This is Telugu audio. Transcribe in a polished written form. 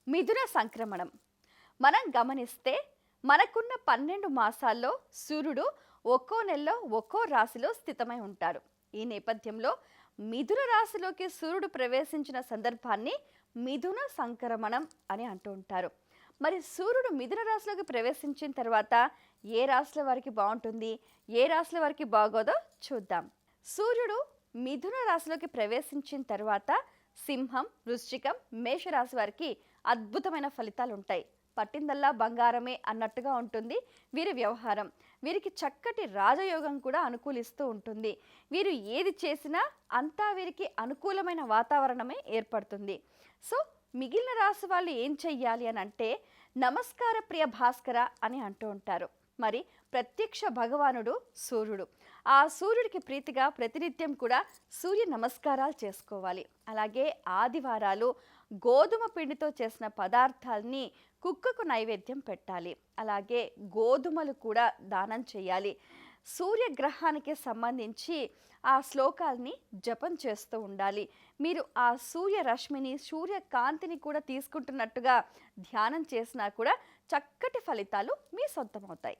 మిథున సంక్రమణం మనం గమనిస్తే మనకున్న 12 మాసాల్లో సూర్యుడు ఒక్కో నెలలో ఒక్కో రాశిలో స్థితమై ఉంటారు. ఈ నేపథ్యంలో మిథున రాశిలోకి సూర్యుడు ప్రవేశించిన సందర్భాన్ని మిథున సంక్రమణం అని అంటూ ఉంటారు. మరి సూర్యుడు మిథున రాశిలోకి ప్రవేశించిన తర్వాత ఏ రాశుల వారికి బాగుంటుంది, ఏ రాశుల వారికి బాగోదో చూద్దాం. సూర్యుడు మిథున రాశిలోకి ప్రవేశించిన తర్వాత సింహం, వృశ్చికం, మేషరాశి వారికి అద్భుతమైన ఫలితాలు ఉంటాయి. పట్టిందల్లా బంగారమే అన్నట్టుగా ఉంటుంది వీరి వ్యవహారం. వీరికి చక్కటి రాజయోగం కూడా అనుకూలిస్తూ ఉంటుంది. వీరు ఏది చేసినా అంతా వీరికి అనుకూలమైన వాతావరణమే ఏర్పడుతుంది. సో మిగిలిన రాశి వాళ్ళు ఏం చెయ్యాలి అని అంటే, నమస్కార ప్రియ భాస్కర అని అంటూ ఉంటారు. మరి ప్రత్యక్ష భగవానుడు సూర్యుడు. ఆ సూర్యుడికి ప్రీతిగా ప్రతినిత్యం కూడా సూర్య నమస్కారాలు చేసుకోవాలి. అలాగే ఆదివారాలు గోధుమ పిండితో చేసిన పదార్థాలని కుక్కకు నైవేద్యం పెట్టాలి. అలాగే గోధుమలు కూడా దానం చేయాలి. సూర్యగ్రహానికి సంబంధించి ఆ శ్లోకాల్ని జపం చేస్తూ ఉండాలి. మీరు ఆ సూర్యరశ్మిని, సూర్యకాంతిని కూడా తీసుకుంటున్నట్టుగా ధ్యానం చేసినా కూడా చక్కటి ఫలితాలు మీ సొంతమవుతాయి.